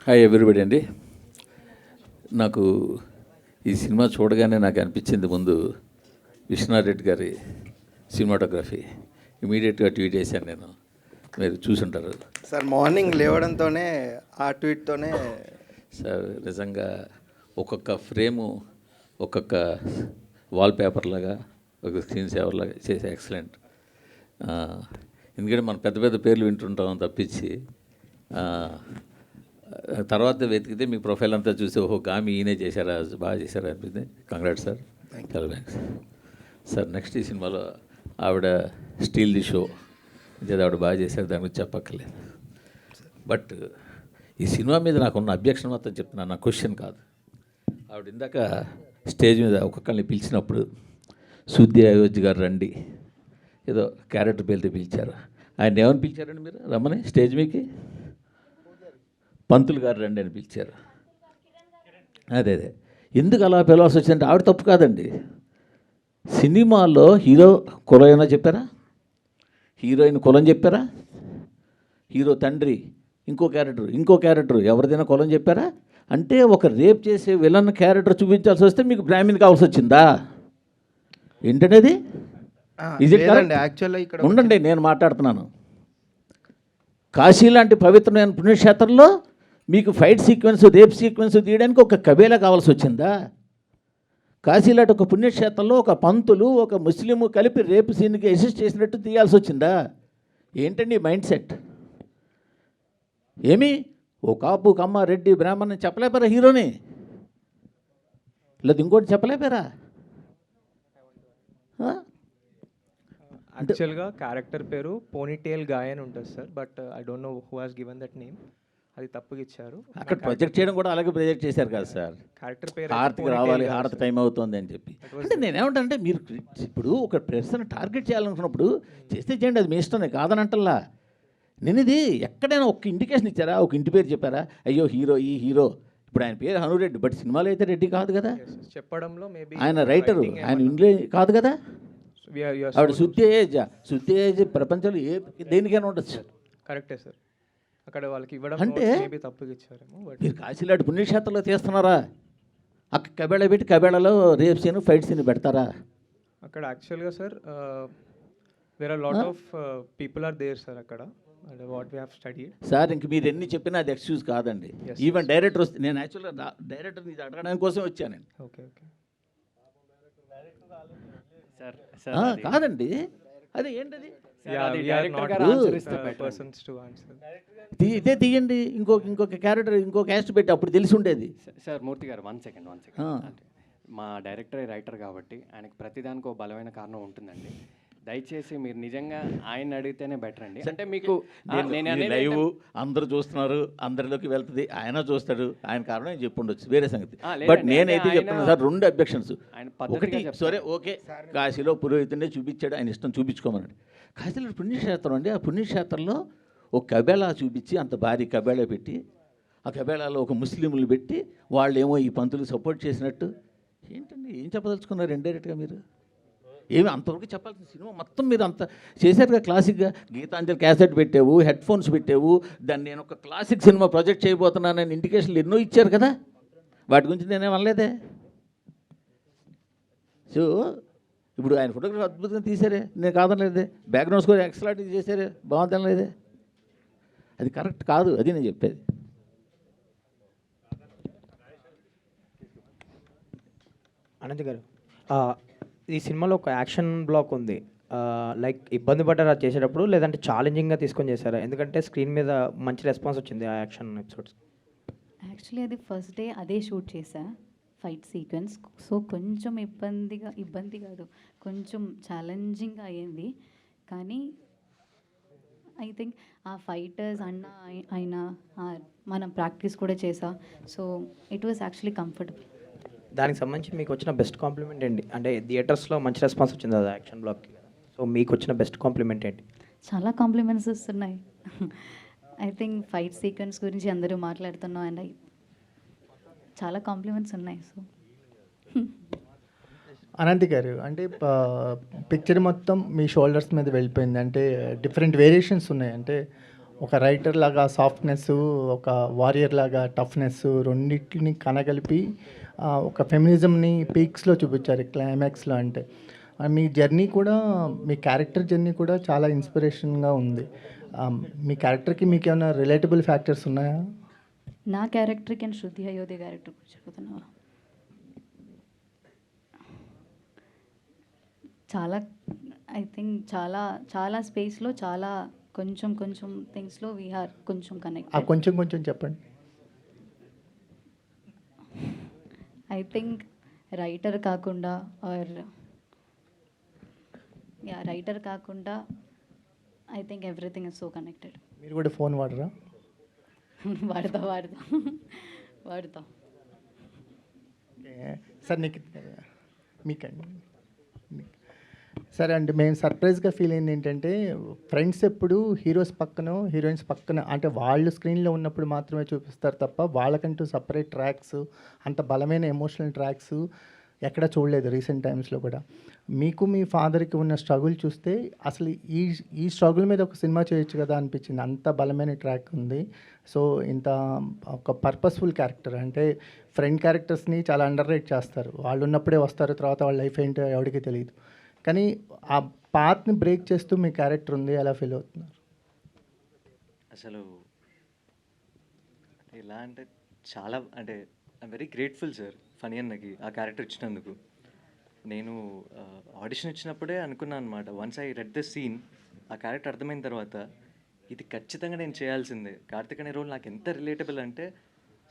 Hi everybody అండి. నాకు ఈ సినిమా చూడగానే నాకు అనిపించింది ముందు విశ్వనాథ్ గారి సినిమాటోగ్రఫీ. ఇమీడియట్గా ట్వీట్ చేశాను నేను, మీరు చూసుంటారు సార్. మార్నింగ్ లేవడంతోనే ఆ ట్వీట్తోనే సార్. నిజంగా ఒక్కొక్క ఫ్రేము ఒక్కొక్క వాల్ పేపర్ లాగా, ఒక స్క్రీన్ సేవర్ లాగా చేసే ఎక్సలెంట్. ఎందుకంటే మనం పెద్ద పెద్ద పేర్లు వింటుంటాం తప్పించి తర్వాత వెతికితే మీ ప్రొఫైల్ అంతా చూసి ఓహో గామి ఈయనే చేశారా, బాగా చేశారా అనిపించింది. కంగ్రాట్స్ సార్, చాలా థ్యాంక్స్ సార్. నెక్స్ట్ ఈ సినిమాలో ఆవిడ స్టీల్ ది షో ఇది ఆవిడ బాగా చేశారు, దాని గురించి చెప్పక్కర్లేదు. బట్ ఈ సినిమా మీద నాకున్న అబ్జెక్షన్ మొత్తం చెప్తున్నాను, నా క్వశ్చన్ కాదు. ఆవిడ ఇందాక స్టేజ్ మీద ఒక్కొక్కరిని పిలిచినప్పుడు సుద్ది అయోధ్య గారు రండి ఏదో క్యారెక్టర్ పేరుతో పిలిచారు. ఆయన ఏమని పిలిచారండి మీరు రమ్మని స్టేజ్ మీకి? పంతులు గారు రండి అని పిలిచారు. అదే ఎందుకు అలా పిలవాల్సి వచ్చిందంటే ఆవిడ తప్పు కాదండి. సినిమాలో హీరో కులం ఏమైనా చెప్పారా? హీరోయిన్ కులం చెప్పారా? హీరో తండ్రి ఇంకో క్యారెక్టర్ ఎవరిదైనా కులం చెప్పారా? అంటే ఒక రేప్ చేసే విలన్ క్యారెక్టర్ చూపించాల్సి వస్తే మీకు బ్రాహ్మణ్ కావాల్సి వచ్చిందా ఏంటనేది? యాక్చువల్గా ఇక్కడ ఉండండి, నేను మాట్లాడుతున్నాను. కాశీ లాంటి పవిత్రమైన పుణ్యక్షేత్రంలో మీకు ఫైట్ సీక్వెన్స్, రేప్ సీక్వెన్స్ తీయడానికి ఒక కబేలా కావాల్సి వచ్చిందా? కాశీలాంటి ఒక పుణ్యక్షేత్రంలో ఒక పంతులు ఒక ముస్లిము కలిపి రేపు సీన్కి అసిస్ట్ చేసినట్టు తీయాల్సి వచ్చిందా? ఏంటండి మైండ్ సెట్? ఏమి ఓ కాపు కమ్మ రెడ్డి బ్రాహ్మణ్ చెప్పలేపారా హీరోని? లేదు ఇంకోటి చెప్పలేపారా? యాక్చువల్గా క్యారెక్టర్ పేరు పోనీటేల్ గాయ్ అని ఉంటుంది sir, but I don't know who has given that name. అది తప్పుగా ఇచ్చారు. అక్కడ ప్రొజెక్ట్ చేయడం కూడా అలాగే ప్రొజెక్ట్ చేశారు కదా సార్. క్యారెక్టర్ పేరు హారతికి రావాలి, హారతి టైం అవుతుంది అని చెప్పి. అంటే నేనేమంటానంటే మీరు ఇప్పుడు ఒక పర్సన్ టార్గెట్ చేయాలనుకున్నప్పుడు చేస్తే చేయండి, అది మీ ఇష్టమే, కాదనంటల్లా. నేను ఇది ఎక్కడైనా ఒక ఇండికేషన్ ఇచ్చారా? ఒక ఇంటి పేరు చెప్పారా? అయ్యో హీరో ఈ హీరో, ఇప్పుడు ఆయన పేరు హనురెడ్డి, బట్ సినిమాలో అయితే రెడ్డి కాదు కదా. చెప్పడంలో మేబీ ఆయన రైటరు, ఆయన ఇంగ్లీ కాదు కదా. ఆవిడ శుద్ధి ఏజ్ ప్రపంచంలో దేనికైనా ఉండొచ్చు. కరెక్టే సార్. అక్కడ వాళ్ళకి ఇవ్వడం అంటే మేబీ తప్పుగా ఇచ్చారేమో. బట్ మీరు కాశీలాంటి పుణ్యక్షేత్రంలో తీస్తున్నారా? అక్కడ కబేళ పెట్టి కబేళలో రేప్ సీన్ ఫైట్ సీన్ పెడతారా? అక్కడ యాక్చువల్గా sir there are lot of people are there sir అక్కడ, what we have studied sir. ఇంక మీరు ఎన్ని చెప్పినా అది ఎక్స్క్యూజ్ కాదండి. ఈవెన్ డైరెక్టర్ వస్తే, నేను యాక్చువల్గా డైరెక్టర్ ఇది అడగడానికి కోసం వచ్చాను నేను. ఓకే ఓకే కాదండి, అదే ఏంటది ఇదే తీయండి, ఇంకొక క్యారెక్టర్ ఇంకో క్యాస్ట్ పెట్టి అప్పుడు తెలిసి ఉండేది. సార్ మూర్తి గారు వన్ సెకండ్ మా డైరెక్టర్ రైటర్ కాబట్టి ఆయనకి ప్రతిదానికి ఒక బలమైన కారణం ఉంటుందండి. దయచేసి మీరు నిజంగా ఆయన అడిగితేనే బెటర్ అండి. అంటే మీకు లైవ్ అందరూ చూస్తున్నారు, అందరిలోకి వెళ్తుంది, ఆయన చూస్తాడు, ఆయన కారణం చెప్పి ఉండొచ్చు, వేరే సంగతి. బట్ నేనైతే చెప్తున్నాను సార్, రెండు అబ్జెక్షన్స్. ఒకటి సరే ఓకే, కాశీలో పురోహితుడే చూపించాడు, ఆయన ఇష్టం చూపించుకోమన్నాడు. కాశీలో పుణ్యక్షేత్రం అండి, ఆ పుణ్యక్షేత్రంలో ఒక కబేళా చూపించి అంత భారీ కబేళా పెట్టి ఆ కబేళాలో ఒక ముస్లింలు పెట్టి వాళ్ళేమో ఈ పంతులు సపోర్ట్ చేసినట్టు ఏంటండి? ఏం చెప్పదలుచుకున్నారు ఇండైరెక్ట్గా మీరు? ఏమి అంతవరకు చెప్పాల్సిన సినిమా మొత్తం మీరు అంత చేశారుగా. క్లాసిక్గా గీతాంజలి క్యాసెట్ పెట్టావు, హెడ్ ఫోన్స్ పెట్టావు, దాన్ని నేను ఒక క్లాసిక్ సినిమా ప్రాజెక్ట్ చేయబోతున్నానని ఇండికేషన్లు ఎన్నో ఇచ్చారు కదా. వాటి గురించి నేనేం అనలేదే. సో ఇప్పుడు ఆయన ఫోటోగ్రఫీ అద్భుతంగా తీశారే, నేను కాదనలేదే. బ్యాక్గ్రౌండ్ స్కోర్ ఎక్సలెంట్ చేశారే, బాగుందనలేదే. అది కరెక్ట్ కాదు, అది నేను చెప్పేది. అనంత్ గారు, ఈ సినిమాలో ఒక యాక్షన్ బ్లాక్ ఉంది. లైక్ ఇబ్బంది పడ్డారా చేసేటప్పుడు, లేదంటే ఛాలెంజింగ్గా తీసుకొని చేశారా? ఎందుకంటే స్క్రీన్ మీద మంచి రెస్పాన్స్ వచ్చింది ఆ యాక్షన్ ఎపిసోడ్స్. యాక్చువల్లీ అది ఫస్ట్ డే అదే షూట్ చేశా, ఫైట్ సీక్వెన్స్. సో కొంచెం ఇబ్బంది కాదు, కొంచెం ఛాలెంజింగ్ అయ్యింది. కానీ ఐ థింక్ ఆ ఫైటర్స్ అయినా మనం ప్రాక్టీస్ కూడా చేసా. So it was actually comfortable. దానికి సంబంధించి మీకు వచ్చిన బెస్ట్ కాంప్లిమెంట్ ఏంటి? అంటే థియేటర్స్లో మంచి రెస్పాన్స్ వచ్చింది అది యాక్షన్ బ్లాక్కి, సో మీకు వచ్చిన బెస్ట్ కాంప్లిమెంట్ ఏంటి? చాలా కాంప్లిమెంట్స్ వస్తున్నాయి. ఐ థింక్ ఫైట్ సీక్వెన్స్ గురించి అందరూ మాట్లాడుతున్నాం, అండ్ చాలా కాంప్లిమెంట్స్ ఉన్నాయి. సో అనంత్ గారు, అంటే పిక్చర్ మొత్తం మీ షోల్డర్స్ మీద వెళ్ళిపోయింది. అంటే డిఫరెంట్ వేరియేషన్స్ ఉన్నాయి. అంటే ఒక రైటర్ లాగా సాఫ్ట్నెస్, ఒక వారియర్ లాగా టఫ్నెస్ రెండింటిని కనగలిపి ఒక ఫెమినిజంని పీక్స్లో చూపించారు క్లైమాక్స్లో. అంటే మీ జర్నీ కూడా, మీ క్యారెక్టర్ జర్నీ కూడా చాలా ఇన్స్పిరేషన్గా ఉంది. మీ క్యారెక్టర్కి మీకు ఏమైనా రిలేటబుల్ ఫ్యాక్టర్స్ ఉన్నాయా? నా క్యారెక్టర్కి అండ్ శృతి అయోధ్య క్యారెక్టర్ గురించి చెప్తున్నావా? చాలా ఐ థింక్ చాలా చాలా స్పేస్లో చాలా కొంచెం కొంచెం థింగ్స్లో వీఆర్ కొంచెం కనెక్ట్. కొంచెం కొంచెం చెప్పండి. ఐ థింక్ రైటర్ కాకుండా రైటర్ కాకుండా I think everything is so connected. మీరు కూడా ఫోన్ వాడరా? వాడతాం. సార్ మీకండి. సరే అండి, మేము సర్ప్రైజ్గా ఫీల్ అయింది ఏంటంటే, ఫ్రెండ్స్ ఎప్పుడు హీరోస్ పక్కన హీరోయిన్స్ పక్కన అంటే వాళ్ళు స్క్రీన్లో ఉన్నప్పుడు మాత్రమే చూపిస్తారు తప్ప వాళ్ళకంటూ సపరేట్ ట్రాక్స్, అంత బలమైన ఎమోషనల్ ట్రాక్స్ ఎక్కడ చూడలేదు రీసెంట్ టైమ్స్లో కూడా. మీకు మీ ఫాదర్కి ఉన్న స్ట్రగుల్ చూస్తే అసలు ఈ స్ట్రగుల్ మీద ఒక సినిమా చేయొచ్చు కదా అనిపించింది. అంత బలమైన ట్రాక్ ఉంది. సో ఇంత ఒక పర్పస్ఫుల్ క్యారెక్టర్, అంటే ఫ్రెండ్ క్యారెక్టర్స్ని చాలా అండర్ రేట్ చేస్తారు. వాళ్ళు ఉన్నప్పుడే వస్తారు, తర్వాత వాళ్ళ లైఫ్ ఏంటో ఎవరికి తెలియదు. కానీ ఆ పాత్ని బ్రేక్ చేస్తూ మీ క్యారెక్టర్ ఉంది, ఎలా ఫీల్ అవుతున్నారు? అసలు ఎలా అంటే చాలా అంటే I'm very grateful sir Phani అన్నకి ఆ క్యారెక్టర్ ఇచ్చినందుకు. నేను ఆడిషన్ ఇచ్చినప్పుడే అనుకున్నాను అనమాట. Once I read the scene, ఆ క్యారెక్టర్ అర్థమైన తర్వాత ఇది ఖచ్చితంగా నేను చేయాల్సిందే. కార్తిక్ అనే రోల్ నాకు ఎంత రిలేటబుల్ అంటే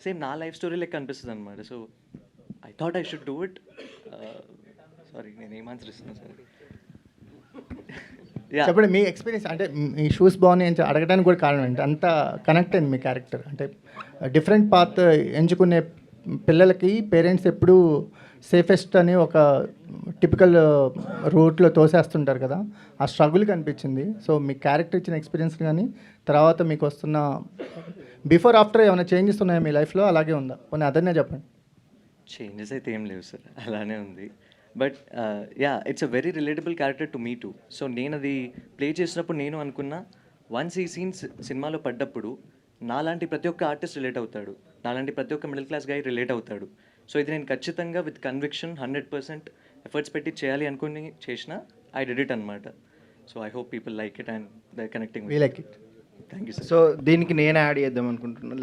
సేమ్ నా లైఫ్ స్టోరీ లెక్క అనిపిస్తుంది అనమాట. So I thought I should do it. Sorry, నేను ఏం ఆన్సర్ ఇస్తున్నాను సార్? చెప్పండి మీ ఎక్స్పీరియన్స్. అంటే మీ షూస్ బాగున్నాయి అని అడగడానికి కూడా కారణం ఏంటి? అంత కనెక్ట్ అయింది మీ క్యారెక్టర్. అంటే డిఫరెంట్ పాత్ ఎంచుకునే పిల్లలకి పేరెంట్స్ ఎప్పుడూ సేఫెస్ట్ అని ఒక టిపికల్ రూట్లో తోసేస్తుంటారు కదా, ఆ స్ట్రగుల్ కనిపించింది. సో మీ క్యారెక్టర్ ఇచ్చిన ఎక్స్పీరియన్స్ కానీ తర్వాత మీకు వస్తున్న బిఫోర్ ఆఫ్టర్ ఏమైనా చేంజెస్ ఉన్నాయా మీ లైఫ్లో? అలాగే ఉందా? కొన్ని అదనే చెప్పండి. చేంజెస్ అయితే ఏం లేవు సార్, అలానే ఉంది. But yeah, it's a very relatable character to me two. So నేను అది ప్లే చేసినప్పుడు నేను అనుకున్నా, వన్స్ ఈ సీన్స్ సినిమాలో పడ్డప్పుడు నాలాంటి ప్రతి ఒక్క ఆర్టిస్ట్ రిలేట్ అవుతాడు, నాలాంటి ప్రతి ఒక్క మిడిల్ క్లాస్ గాయ్ రిలేట్ అవుతాడు. సో ఇది నేను ఖచ్చితంగా విత్ కన్విక్షన్ 100% ఎఫర్ట్స్ పెట్టి చేయాలి అనుకుని చేసిన ఐ డిడ్ ఇట్ అనమాట. So I hope people like it and they connecting. We like it. Thank you sir. So దీనికి నేను యాడ్ చేద్దాం అనుకుంటున్నాను.